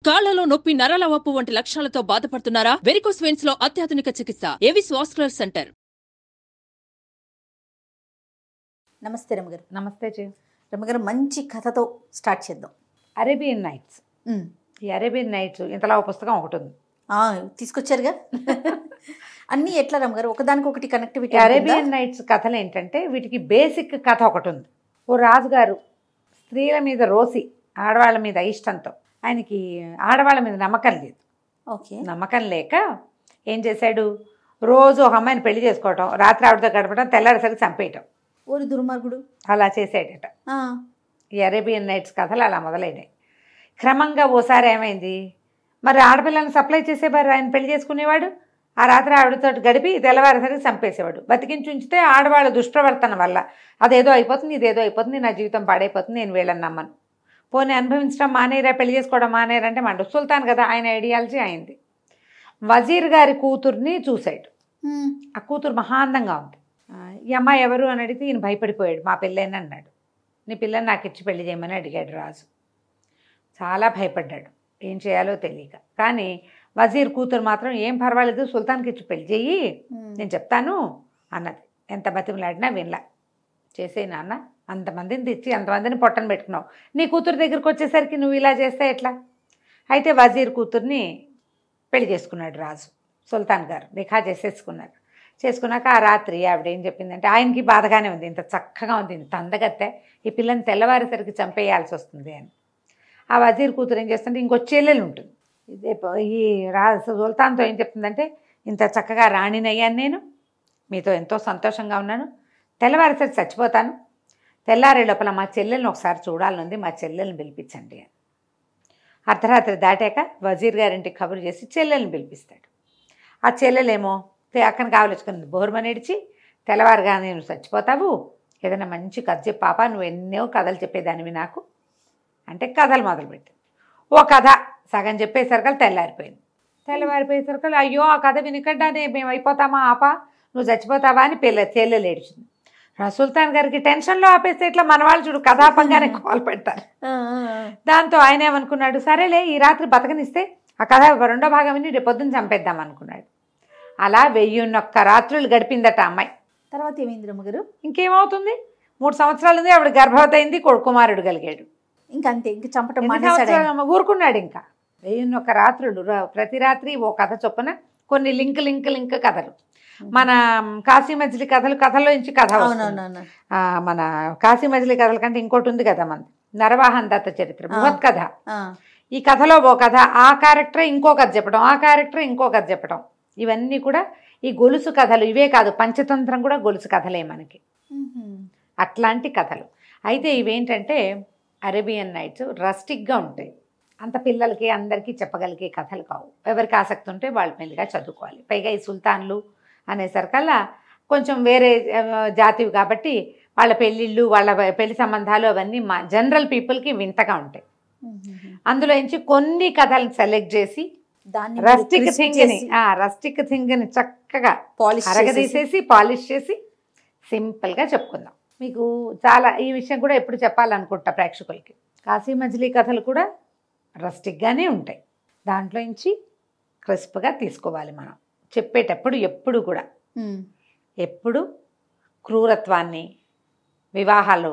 కాళ్లలో నొప్పి, నరాల వాపు వంటి లక్షణాలతో బాధపడుతున్నారా? వెరికోస్ వెయిన్స్ లో అత్యాధునిక చికిత్స ఏవిస్ వాస్కులర్ సెంటర్. నమస్తే రమగారు. నమస్తే రమగారు, మంచి కథతో స్టార్ట్ చేద్దాం. Arabian nights. ఈ అరేబియన్ నైట్స్ ఇంతలా ఒక పుస్తకం ఒకటి ఉంది, తీసుకొచ్చారుగా. అన్నీ ఎట్లా రమగారు, ఒకదానికొకటి కనెక్టివిటీ? అరేబియన్ నైట్స్ కథలు ఏంటంటే వీటికి బేసిక్ కథ ఒకటి ఉంది. ఓ రాజుగారు స్త్రీల మీద రోసి, ఆడవాళ్ళ మీద ఇష్టంతో, ఆయనకి ఆడవాళ్ళ మీద నమ్మకం లేదు. ఓకే. నమ్మకం లేక ఏం చేశాడు, రోజు ఒక అమ్మాయిని పెళ్లి చేసుకోవటం, రాత్రి ఆవిడతో గడపడం, తెల్లారేసరికి చంపేయటం. ఓరి దుర్మార్గుడు. అలా చేసాడట. ఈ అరేబియన్ నైట్స్ కథలు అలా మొదలైనాయి. క్రమంగా ఓసారి ఏమైంది, మరి ఆడపిల్లని సప్లై చేసేవారు, ఆయన పెళ్లి చేసుకునేవాడు, ఆ రాత్రి ఆవిడతో గడిపి తెల్లవారేసరికి చంపేసేవాడు. బతికించి ఉంచితే ఆడవాళ్ళ దుష్ప్రవర్తన వల్ల అదేదో అయిపోతుంది, ఇదేదో అయిపోతుంది, నా జీవితం పాడైపోతుంది, నేను వీళ్ళని నమ్మను, పోనీ అనుభవించడం మానేరా, పెళ్లి చేసుకోవడం మానేరంటే మండు. సుల్తాన్ కదా, ఆయన ఐడియాలజీ అయింది. వజీర్ గారి కూతుర్ని చూశాడు. ఆ కూతురు మహాందంగా ఉంది. ఈ అమ్మాయి ఎవరు అని అడిగితే ఈయన భయపడిపోయాడు. మా పిల్లని అన్నాడు. నీ పిల్లని నాకు ఇచ్చి పెళ్లి చేయమని అడిగాడు రాజు. చాలా భయపడ్డాడు, ఏం చేయాలో తెలియక. కానీ వజీర్ కూతురు మాత్రం ఏం పర్వాలేదు, సుల్తాన్కి ఇచ్చి పెళ్లి చెయ్యి, నేను చెప్తాను అన్నది. ఎంత బతిమలాడినా వినలా. చేసే నాన్న, అంతమందిని తెచ్చి అంతమందిని పొట్టను పెట్టుకున్నావు, నీ కూతురు దగ్గరికి వచ్చేసరికి నువ్వు ఇలా చేస్తే ఎట్లా? అయితే వజీర్ కూతుర్ని పెళ్లి చేసుకున్నాడు రాజు. సుల్తాన్ గారు నిఖా చేసేసుకున్నారు. చేసుకున్నాక ఆ రాత్రి ఆవిడ ఏం చెప్పిందంటే, ఆయనకి బాధగానే ఉంది, ఇంత చక్కగా ఉంది, ఇంత అందగత్తే, ఈ పిల్లని తెల్లవారేసరికి చంపేయాల్సి వస్తుంది అని. ఆ వజీర్ కూతురు ఏం చేస్తుంటే, ఇంకో చెల్లెలు ఉంటుంది. ఇదే ఈ సుల్తాన్తో ఏం చెప్తుందంటే, ఇంత చక్కగా రాణినయ్యాను నేను, మీతో ఎంతో సంతోషంగా ఉన్నాను, తెల్లవారేసరికి చచ్చిపోతాను, తెల్లారే లోపల మా చెల్లెల్ని ఒకసారి చూడాలనుంది, మా చెల్లెల్ని పిలిపించండి అని. అర్ధరాత్రి దాటాక వజీర్ గారింటికి కబురు చేసి చెల్లెల్ని పిలిపిస్తాడు. ఆ చెల్లెలేమో అక్కడికి కావలించుకుంది, బోర్మనేడిచి, తెల్లవారుగా నేను చచ్చిపోతావు, ఏదైనా మంచి కథ చెప్పు పాప, నువ్వు ఎన్నో కథలు చెప్పేదానివి నాకు అంటే కథలు మొదలుపెట్టింది. ఓ కథ సగం చెప్పేసరికి తెల్లారిపోయింది. తెల్లవారిపోయేసరికి అయ్యో ఆ కథ వినకడ్డానే మేము అయిపోతామా, ఆపా నువ్వు చచ్చిపోతావా అని చెల్లెలు ఏడ్చింది. సుల్తాన్ గారికి టెన్షన్లో ఆపేస్తే ఇట్లా మన వాళ్ళు చూడు కథాపంగానే కాల్ పెడతారు. దాంతో ఆయన ఏమనుకున్నాడు, సరేలే ఈ రాత్రి బతకనిస్తే ఆ కథ రెండో భాగం విని రేపు పొద్దున్న చంపేద్దాం అనుకున్నాడు. అలా 1001 రాత్రులు గడిపిందట అమ్మాయి. తర్వాత ఏమైంది రమగారు? ఇంకేమవుతుంది, 3 సంవత్సరాలు ఉంది, ఆవిడ గర్భవతి అయింది, కుమారుడు కలిగాడు. ఇంకా అంతే, ఇంక చంపటం ఊరుకున్నాడు. ఇంకా 1001 రాత్రులు, ప్రతి రాత్రి ఓ కథ చొప్పున కొన్ని లింక్ కథలు. మన కాశీ మజిలీ కథల్లో నుంచి కథ, మన కాశీ మజిలీ కథల కంటే ఇంకోటి ఉంది కదా మన నరవాహన్ దత్త చరిత్ర, బృహత్ కథ. ఈ కథలో ఓ కథ, ఆ క్యారెక్టర్ ఇంకో కథ చెప్పడం, ఆ క్యారెక్టర్ ఇంకో కథ చెప్పడం, ఇవన్నీ కూడా ఈ గొలుసు కథలు. ఇవే కాదు, పంచతంత్రం కూడా గొలుసు కథలే మనకి, అట్లాంటి కథలు. అయితే ఇవేంటంటే అరేబియన్ నైట్స్ రస్టిక్గా ఉంటాయి, అంత పిల్లలకి అందరికీ చెప్పగలిగే కథలు కావు. ఎవరికి ఆసక్తి ఉంటే వాళ్ళు మెల్లిగా చదువుకోవాలి. పైగా ఈ సుల్తాన్లు అనేసరికల్లా కొంచెం వేరే జాతివి కాబట్టి వాళ్ళ పెళ్ళిళ్ళు, వాళ్ళ పెళ్లి సంబంధాలు అవన్నీ మా జనరల్ పీపుల్కి వింతగా ఉంటాయి. అందులో నుంచి కొన్ని కథలను సెలెక్ట్ చేసి రస్టిక్ థింగ్ని చక్కగా అరగదీసేసి పాలిష్ చేసి సింపుల్గా చెప్పుకుందాం. మీకు చాలా ఈ విషయం కూడా ఎప్పుడు చెప్పాలనుకుంటా ప్రేక్షకులకి, కాశీ మజిలీ కథలు కూడా రస్టిక్గానే ఉంటాయి. దాంట్లో నుంచి క్రిస్ప్గా తీసుకోవాలి మనం చెప్పేటప్పుడు. ఎప్పుడు క్రూరత్వాన్ని, వివాహాల్లో,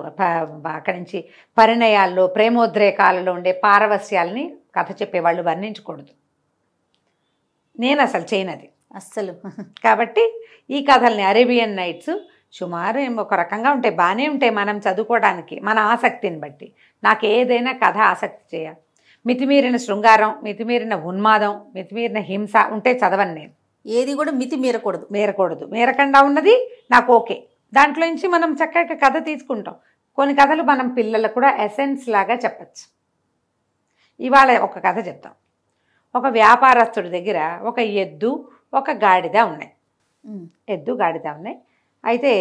అక్కడి నుంచి పరిణయాల్లో, ప్రేమోద్రేకాలలో ఉండే పారవస్యాలని కథ చెప్పేవాళ్ళు వర్ణించకూడదు. నేను అసలు చేయనది అస్సలు. కాబట్టి ఈ కథల్ని అరేబియన్ నైట్స్ సుమారు ఒక రకంగా ఉంటాయి, బాగానే ఉంటాయి మనం చదువుకోవడానికి, మన ఆసక్తిని బట్టి. నాకు ఏదైనా కథ ఆసక్తి చేయాలి. మితిమీరిన శృంగారం, మితిమీరిన ఉన్మాదం, మితిమీరిన హింస ఉంటే చదవను నేను. ఏది కూడా మితి మీరకూడదు. మీరకుండా ఉన్నది నాకు ఓకే. దాంట్లో నుంచి మనం చక్కగా కథ తీసుకుంటాం. కొన్ని కథలు మనం పిల్లలకు కూడా ఎసెన్స్ లాగా చెప్పచ్చు. ఇవాళ ఒక కథ చెప్తాం. ఒక వ్యాపారస్తుడి దగ్గర ఒక ఎద్దు, ఒక గాడిద ఉన్నాయి. అయితే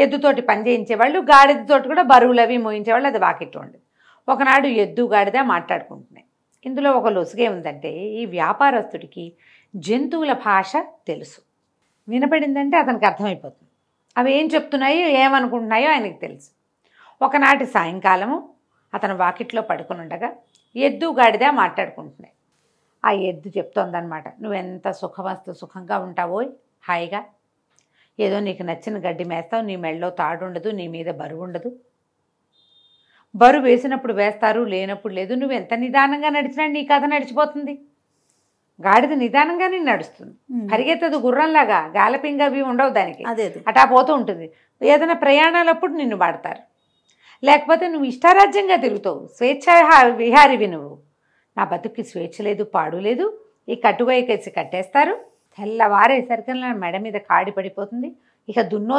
ఎద్దుతోటి పని చేయించేవాళ్ళు, గాడిదతోటి కూడా బరువులు అవి మోయించేవాళ్ళు, అది వాకిట్లో ఉండేది. ఒకనాడు ఎద్దు గాడిద మాట్లాడుకుంటున్నాయి. ఇందులో ఒక లొసుగే ఉందంటే, ఈ వ్యాపారస్తుడికి జంతువుల భాష తెలుసు. వినపడిందంటే అతనికి అర్థమైపోతుంది. అవి ఏం చెప్తున్నాయో, ఏమనుకుంటున్నాయో ఆయనకి తెలుసు. ఒకనాటి సాయంకాలము అతను వాకిట్లో పడుకుని ఉండగా ఎద్దు గాడిద మాట్లాడుకుంటున్నాయి. ఆ ఎద్దు చెప్తోందనమాట, నువ్వెంత సుఖంగా ఉంటావో హాయిగా, ఏదో నీకు నచ్చిన గడ్డి మేస్తావు, నీ మెడలో తాడు ఉండదు, నీ మీద బరువు ఉండదు, బరువు వేసినప్పుడు వేస్తారు, లేనప్పుడు లేదు, నువ్వు ఎంత నిదానంగా నడిచినా నీ కథ నడిచిపోతుంది. గాడిద నిదానంగానే నడుస్తుంది, పరిగెత్తదు గుర్రంలాగా, గాలపింగ్ అవి ఉండవు దానికి, అదే అటా పోతూ ఉంటుంది. ఏదైనా ప్రయాణాలప్పుడు నిన్ను వాడతారు, లేకపోతే నువ్వు ఇష్టారాజ్యంగా తిరుగుతావు, స్వేచ్ఛ విహారివి నువ్వు. నా బతుక్కి స్వేచ్ఛ లేదు, పాడు లేదు, ఈ కట్టువైకేసి కట్టేస్తారు, తెల్లవారేసరికి నా మెడ మీద కాడి పడిపోతుంది, ఇక దున్నో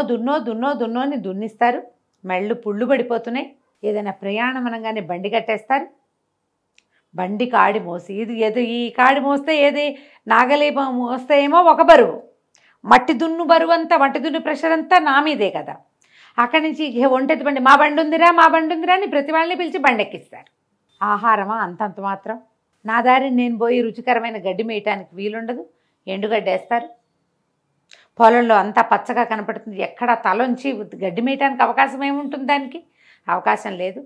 అని దున్నిస్తారు, మెళ్ళు పుళ్ళు పడిపోతున్నాయి. ఏదైనా ప్రయాణం అనగానే బండి కట్టేస్తారు, బండి కాడి మోసి ఇది ఈ కాడి మోస్తే ఏది నాగలి మోస్తే ఏమో ఒక బరువు, మట్టి దున్ను బరువు అంతా, మట్టి దున్ను ప్రెషర్ అంతా నా మీదే కదా. అక్కడి నుంచి ఒంటెత్తి బండి, మా బండి ఉందిరా అని ప్రతి వాళ్ళని పిలిచి బండి ఎక్కిస్తారు. ఆహారమా అంతంత మాత్రం. నా దారిని నేను పోయి రుచికరమైన గడ్డి మేయటానికి వీలుండదు, ఎండుగడ్డి వేస్తారు. పొలంలో అంతా పచ్చగా కనపడుతుంది, ఎక్కడ తలొంచి గడ్డి మేయటానికి అవకాశం ఏముంటుంది, దానికి అవకాశం లేదు.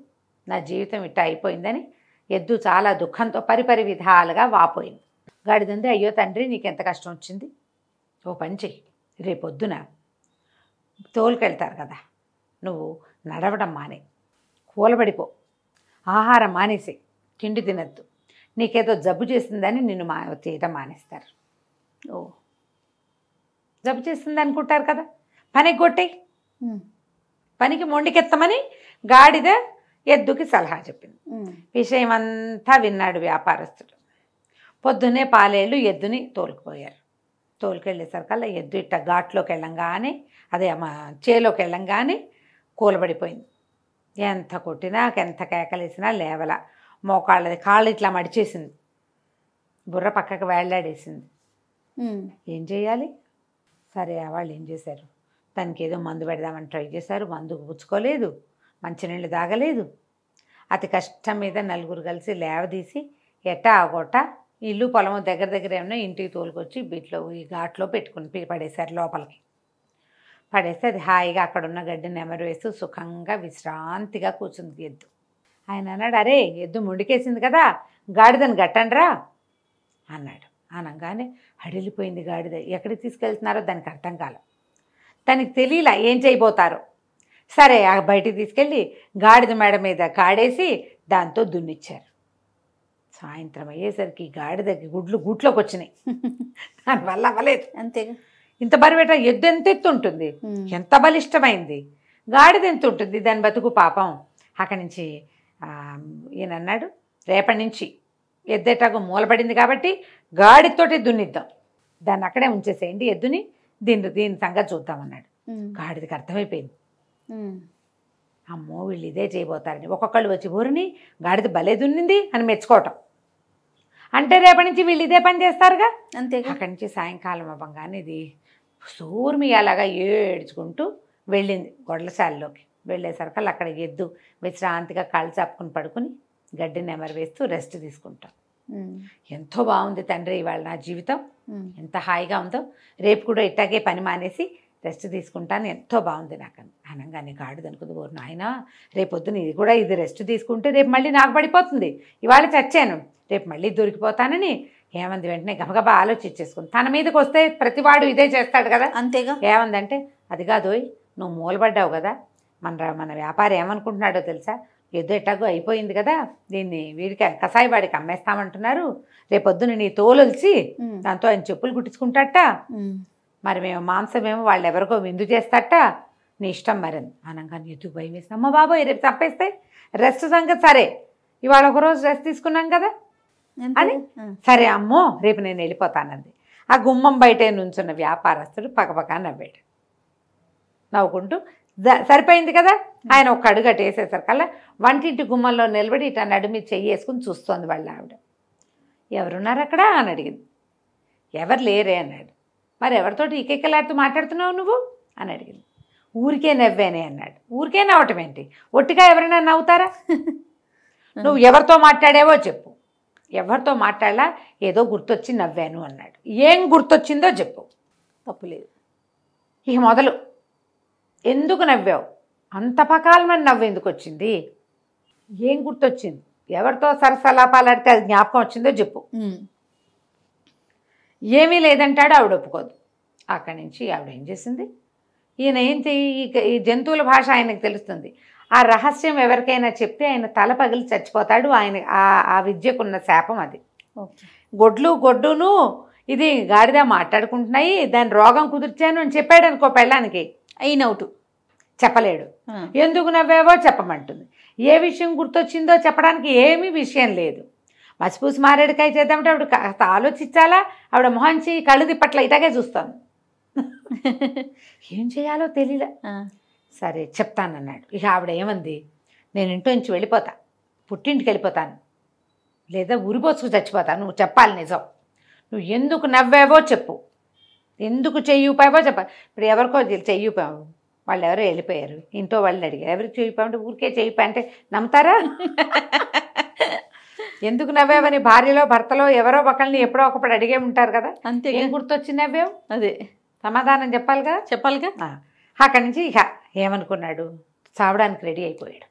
నా జీవితం ఇట్లా అయిపోయిందని ఎద్దు చాలా దుఃఖంతో పరిపరి విధాలుగా వాపోయింది. గాడిదంది, అయ్యో తండ్రి నీకెంత కష్టం వచ్చింది, ఓ పని చెయ్యి, రేపొద్దున తోలుకెళ్తారు కదా, నువ్వు నడవడం మానే, కూలబడిపో, ఆహారం మానేసి, తిండి తినద్దు, నీకేదో జబ్బు చేసిందని నిన్ను తీయటం మానేస్తారు. ఓ జబ్బు చేసింది అనుకుంటారు కదా, పనికి కొట్టేయి, పనికి మొండికెత్తమని గాడిద ఎద్దుకి సలహా చెప్పింది. విషయం అంతా విన్నాడు వ్యాపారస్తుడు. పొద్దున్నే పాలేళ్ళు ఎద్దుని తోలుకుపోయారు. తోలుకెళ్ళేసరికల్లా ఎద్దు ఇట్ట ఘాట్లోకి వెళ్ళంగానే, అదే చేలోకి వెళ్ళంగానే కూలబడిపోయింది. ఎంత కొట్టినా ఎంత కేకలేసినా లేవల, మోకాళ్ళది కాళ్ళు ఇట్లా మడిచేసింది, బుర్ర పక్కకు వేళ్లాడేసింది. ఏం చేయాలి? సరే వాళ్ళు ఏం చేశారు, దానికి ఏదో మందు పెడదామని ట్రై చేశారు, మందుకు పుచ్చుకోలేదు, మంచినీళ్ళు తాగలేదు. అతి కష్టం మీద నలుగురు కలిసి లేవదీసి ఎట్టా ఆగొట్ట ఇల్లు పొలము దగ్గర ఏమన్నా ఇంటికి తోలుకొచ్చి బీట్లో ఈ ఘాట్లో పెట్టుకుని పడేశారు. లోపలికి పడేస్తే అది హాయిగా అక్కడున్న గడ్డిని నెమరు వేస్తూ సుఖంగా విశ్రాంతిగా కూర్చుంది ఎద్దు. ఆయన అన్నాడు, అరే ఎద్దు ముండికేసింది కదా, గాడిదని గట్టండ్రా అన్నాడు. అనగానే హడిలిపోయింది గాడిద. ఎక్కడికి తీసుకెళ్తున్నారో దానికి అర్థం కాల, దానికి తెలియలా ఏం చేయబోతారో. సరే బయటికి తీసుకెళ్ళి గాడిద మేడ మీద కాడేసి దాంతో దున్నిచ్చారు. సాయంత్రం అయ్యేసరికి గాడిదకి గుట్లోకి వచ్చినాయి, దానివల్ల అవ్వలేదు. అంతేగా, ఇంత బరివేట ఎద్దు ఎంత ఎత్తు ఉంటుంది, ఎంత బలిష్టమైంది, గాడిద ఎంత ఉంటుంది దాని బతుకు పాపం. అక్కడి నుంచి ఈయన అన్నాడు, రేపటి నుంచి ఎద్దేటాకు మూలపడింది కాబట్టి గాడితోటి దున్నిద్దాం, దాన్ని అక్కడే ఉంచేసేయండి ఎద్దుని, దీని సంగతి చూద్దామన్నాడు. గాడిదకి అర్థమైపోయింది, అమ్మో వీళ్ళు ఇదే చేయబోతారని. ఒక్కొక్కళ్ళు వచ్చి ఊరిని గాడిద భలే దున్నింది అని మెచ్చుకోవటం. అంటే రేపటి నుంచి వీళ్ళు ఇదే పని చేస్తారుగా. అంతేగా. అక్కడి నుంచి సాయంకాలం అవ్వగానే ఇది సూర్మి అలాగా ఏడ్చుకుంటూ వెళ్ళింది గొడ్లశాలలోకి. వెళ్ళేసరికి అక్కడ ఎద్దు విశ్రాంతిగా కాళ్ళు చాపుకుని పడుకుని గడ్డి నెమరు వేస్తూ రెస్ట్ తీసుకుంటాం. ఎంతో బాగుంది తండ్రి ఇవాళ నా జీవితం, ఎంత హాయిగా ఉందో, రేపు కూడా ఇట్టాగే పని మానేసి రెస్ట్ తీసుకుంటాను, ఎంతో బాగుంది నాకు అనగానే గాడిద అనుకుంది, ఓరు నాయన రేపొద్దున ఇది కూడా ఇది రెస్ట్ తీసుకుంటే రేపు మళ్ళీ నాకు పడిపోతుంది, ఇవాళ చచ్చాను రేపు మళ్ళీ దొరికిపోతానని ఏమంది వెంటనే గబగబా ఆలోచించేసుకుంది. తన మీదకి వస్తే ప్రతివాడు ఇదే చేస్తాడు కదా. అంతేగా. ఏమందంటే, అది కాదోయ్ నువ్వు మూలపడ్డావు కదా, మన వ్యాపారం ఏమనుకుంటున్నాడో తెలుసా, ఏదో ఎట్టాగో అయిపోయింది కదా, దీన్ని వీడికి కసాయి వాడికి అమ్మేస్తామంటున్నారు, రేపొద్దున నీ తోలొలిచి దాంతో ఆయన చెప్పులు కుట్టించుకుంటాట, మరి మేము మాంసమేమో వాళ్ళు ఎవరికో విందు చేస్తాట, నీ ఇష్టం మరింది అనగానే ఎదుగు భయం వేసి, అమ్మ బాబోయ్ రేపు తప్పేస్తే రెస్ట్ సంగతి, సరే ఇవాళ ఒకరోజు రెస్ట్ తీసుకున్నాం కదా అని, సరే అమ్మో రేపు నేను వెళ్ళిపోతానంది. ఆ గుమ్మం బయటే నుంచున్న వ్యాపారస్తుడు పక్కపక్క నవ్వాడు, నవ్వుకుంటూ సరిపోయింది కదా. ఆయన ఒక అడుగు అటు వేసేసరికల్లా వంటింటి గుమ్మంలో నిలబడి ఇటు నడుమి చెయ్యి వేసుకుని చూస్తోంది వాళ్ళ ఆవిడ. ఎవరున్నారు అక్కడ అని అడిగింది. ఎవరు లేరే అన్నాడు. మరి ఎవరితోటి ఈకెక్కలాడుతూ మాట్లాడుతున్నావు నువ్వు అని అడిగింది. ఊరికే నవ్వానే అన్నాడు. ఊరికే నవ్వటం ఏంటి, ఒట్టిగా ఎవరైనా నవ్వుతారా? నువ్వు ఎవరితో మాట్లాడావో చెప్పు. ఎవరితో మాట్లాడలా, ఏదో గుర్తొచ్చి నవ్వాను అన్నాడు. ఏం గుర్తొచ్చిందో చెప్పు. తప్పులేదు. ఇక మొదలు, ఎందుకు నవ్వావు, అంత పకాలమని నవ్వు ఎందుకు వచ్చింది, ఏం గుర్తొచ్చింది, ఎవరితో సరసలాపాలాడితే అది జ్ఞాపకం వచ్చిందో చెప్పు. ఏమీ లేదంటాడు, ఆవిడ ఒప్పుకోదు. అక్కడి నుంచి ఆవిడ ఏం చేసింది, ఈయన ఏంటి ఈ జంతువుల భాష ఆయనకు తెలుస్తుంది. ఆ రహస్యం ఎవరికైనా చెప్తే ఆయన తల పగిలి చచ్చిపోతాడు. ఆయన ఆ విద్యకున్న శాపం అది. గొడ్డును ఇది గాడిద మాట్లాడుకుంటున్నాయి, దాని రోగం కుదిర్చాను అని చెప్పాడు అనుకో పెళ్ళానికి, అయినవుటు. చెప్పలేడు. ఎందుకు నవ్వేవో చెప్పమంటుంది. ఏ విషయం గుర్తొచ్చిందో చెప్పడానికి ఏమీ విషయం లేదు. మసిపూసి మారేడుకాయ చేద్దామంటే ఆవిడ కాస్త ఆలోచించాలా, ఆవిడ మొహంచి కళ్ళు తిప్పట్ల ఇటాగే చూస్తాను. ఏం చేయాలో తెలియలే. సరే చెప్తానన్నాడు. ఇక ఆవిడ ఏమంది, నేను ఇంట్లో నుంచి వెళ్ళిపోతా, పుట్టింటికి వెళ్ళిపోతాను, లేదా ఉరిపోసుకు చచ్చిపోతాను, నువ్వు చెప్పాలి నిజం. నువ్వు ఎందుకు నవ్వావో చెప్పు, ఎందుకు చెయ్యిపోయావో చెప్పాలి. ఇప్పుడు ఎవరికో చెయ్యిపోయావు, వాళ్ళు ఎవరో వెళ్ళిపోయారు, ఇంట్లో వాళ్ళని అడిగారు, ఎవరికి చెయ్యిపోయామంటే ఊరికే చెయ్యిపోయా అంటే నమ్ముతారా? ఎందుకు నవ్వావని భార్యలో భర్తలో ఎవరో ఒకళ్ళని ఎప్పుడో ఒకప్పుడు అడిగే ఉంటారు కదా. అంతే. ఏం గుర్తొచ్చి నవ్వావు, అదే సమాధానం చెప్పాలిగా. అక్కడి నుంచి ఇక ఏమనుకున్నాడు, చావడానికి రెడీ అయిపోయాడు.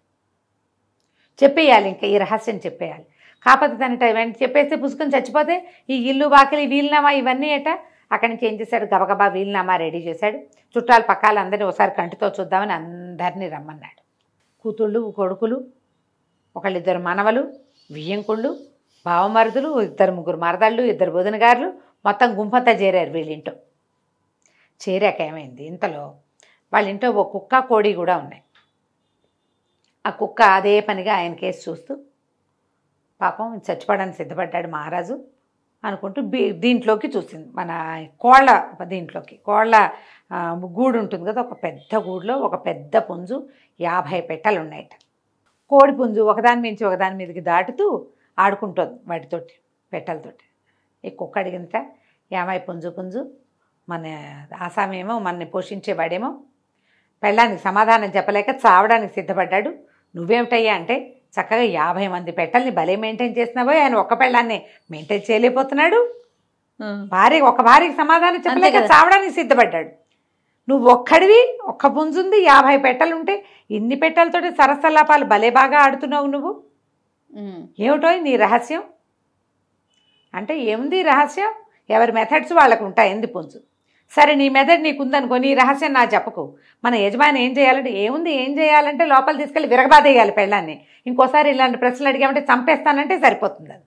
చెప్పేయాలి, ఇంకా ఈ రహస్యం చెప్పేయాలి. కాకపోతే తన టైం చెప్పేస్తే పుసుకొని చచ్చిపోతే ఈ ఇల్లు వాకిలి వీలునామా ఇవన్నీ ఏట. అక్కడి నుంచి ఏం చేశాడు, గబగబా వీలునామా రెడీ చేశాడు. చుట్టాలు పక్కాలు అందరినీ ఒకసారి కంటితో చూద్దామని అందరినీ రమ్మన్నాడు. కూతుళ్ళు, కొడుకులు, ఒకళ్ళిద్దరు మనవలు, వియ్యంకుళ్ళు, బావమరుదులు, 2-3 మరదళ్ళు, 2 బోధనగారులు, మొత్తం గుంపంతా చేరారు వీళ్ళింటో. చేరాక ఏమైంది, ఇంతలో వాళ్ళ ఇంట్లో ఒక కుక్క కోడి కూడా ఉన్నాయి. ఆ కుక్క అదే పనిగా ఆయన కేసు చూస్తూ పాపం చచ్చిపోవడానికి సిద్ధపడ్డాడు మహారాజు అనుకుంటూ దీంట్లోకి చూసింది, మన కోళ్ళ దీంట్లోకి. కోళ్ళ గూడు ఉంటుంది కదా, ఒక పెద్ద గూడులో ఒక పెద్ద పుంజు, 50 పెట్టెలు ఉన్నాయట. కోడి పుంజు ఒకదాని మించి ఒకదాని మీదకి దాటుతూ ఆడుకుంటుంది వాటితోటి, పెట్టెలతోటి. ఈ కుక్క అడిగిందట, ఏమై పుంజు మన ఆసామేమో మనని పోషించేవాడేమో పెళ్ళానికి సమాధానం చెప్పలేక చావడానికి సిద్ధపడ్డాడు. నువ్వేమిటయ్యా అంటే, చక్కగా 50 మంది పెట్టెల్ని భలే మెయింటైన్ చేస్తున్నావో, ఆయన ఒక్క పెళ్ళాన్ని మెయింటైన్ చేయలేకపోతున్నాడు. ఒక భార్యకి సమాధానం చెప్పలేక చావడానికి సిద్ధపడ్డాడు. నువ్వు ఒక్కడివి, ఒక్క పుంజుంది, 50 పెట్టెలుంటే ఇన్ని పెట్టెలతోటి సరసల్లాపాలు భలే బాగా ఆడుతున్నావు నువ్వు, ఏమిటో నీ రహస్యం అంటే. ఏముంది రహస్యం, ఎవరి మెథడ్స్ వాళ్ళకు ఉంటాయి, ఎందు పుంజు. సరే నీ మెథడ్ నీకుందనుకో, నీ రహస్యం నా చెప్పకు. మన యజమాని ఏం చేయాలంటే, ఏం చేయాలంటే లోపల తీసుకెళ్ళి విరగబాదేయాలి పెళ్ళాన్ని. ఇంకోసారి ఇలాంటి ప్రశ్నలు అడిగామంటే చంపేస్తానంటే సరిపోతుంది. అది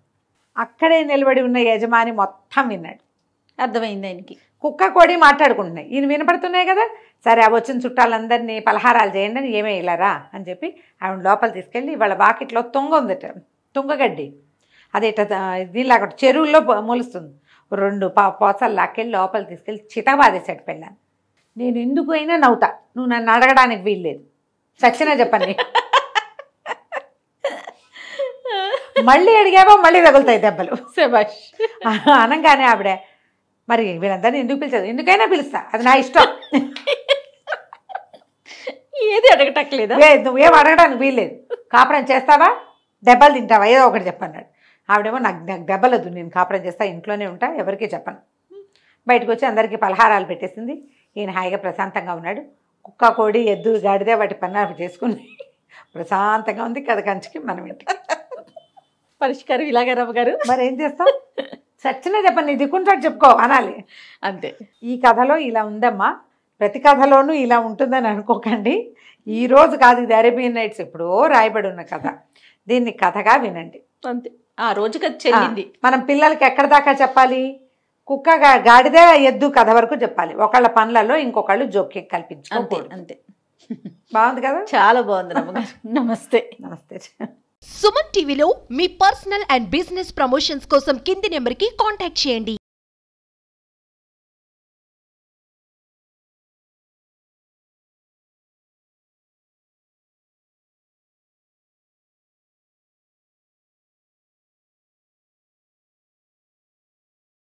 అక్కడే నిలబడి ఉన్న యజమాని మొత్తం విన్నాడు. అర్థమైంది ఆయనకి. కుక్క కోడి మాట్లాడుకుంటున్నాయి, ఈయన వినపడుతున్నాయి కదా. సరే ఆ వచ్చిన చుట్టాలందరినీ పలహారాలు చేయండి అని, ఏమే ఇలారా అని చెప్పి ఆవిడ లోపల తీసుకెళ్ళి వాళ్ళ వాకిట్లో తుంగ ఉందట, తుంగగడ్డి. అది ఇట్లా దీనిలాగా చెరువుల్లో మొలుస్తుంది. 2 పోసలు లాక్కెళ్ళి లోపల తీసుకెళ్ళి చితబాదేశాడు పెళ్ళాన్ని. నేను ఎందుకు అయినా నవ్వుతా, నువ్వు నన్ను అడగడానికి వీల్లేదు, చచ్చినా చెప్పండి. మళ్ళీ అడిగావో మళ్ళీ తగులుతాయి దెబ్బలు. శభాష్ అనగానే ఆవిడ, మరి వీళ్ళందరినీ ఎందుకు పిలిచారు, ఎందుకైనా పిలుస్తా, అది నా ఇష్టం, ఏది అడగటట్లేదా, నువ్వేం అడగడానికి వీల్లేదు, కాపురం చేస్తావా దెబ్బలు తింటావా ఏదో ఒకటి చెప్పన్నాడు. ఆవిడేమో నాకు దెబ్బలదు, నేను కాపురం చేస్తా, ఇంట్లోనే ఉంటా, ఎవరికీ చెప్పను. బయటకు వచ్చి అందరికీ పలహారాలు పెట్టేసింది. ఈయన హాయిగా ప్రశాంతంగా ఉన్నాడు. కుక్క కోడి ఎద్దు గాడిదే వాటి పన్నాలు చేసుకుని ప్రశాంతంగా ఉంది. కథ కంచికి మనం ఇంటికి పరిష్కారం ఇలాగే రమ్మగారు. మరి ఏం చేస్తాం, సచ్చినా చెప్పండి, నీ దిక్కుంటాడు చెప్పుకో అనాలి, అంతే. ఈ కథలో ఇలా ఉందమ్మా, ప్రతి కథలోనూ ఇలా ఉంటుందని అనుకోకండి. ఈరోజు కాదు, ఇది అరేబియన్ నైట్స్ ఎప్పుడో రాయబడి ఉన్న కథ. దీన్ని కథగా వినండి, అంతే. ఆ రోజు కథ చెల్లింది. మనం పిల్లలకి ఎక్కడ దాకా చెప్పాలి, కుక్క గాడిదే ఎద్దు కథ వరకు చెప్పాలి. ఒకళ్ళ పనులలో ఇంకొకళ్ళు జోక్యం కల్పించుకోకూడదు, అంతే. బాగుంది కదా, చాలా బాగుంది రమ్మగారు. నమస్తే. నమస్తే. సుమన్ టీవీలో మీ పర్సనల్ అండ్ బిజినెస్ ప్రమోషన్స్ కోసం కింది నెంబర్కి కాంటాక్ట్ చేయండి.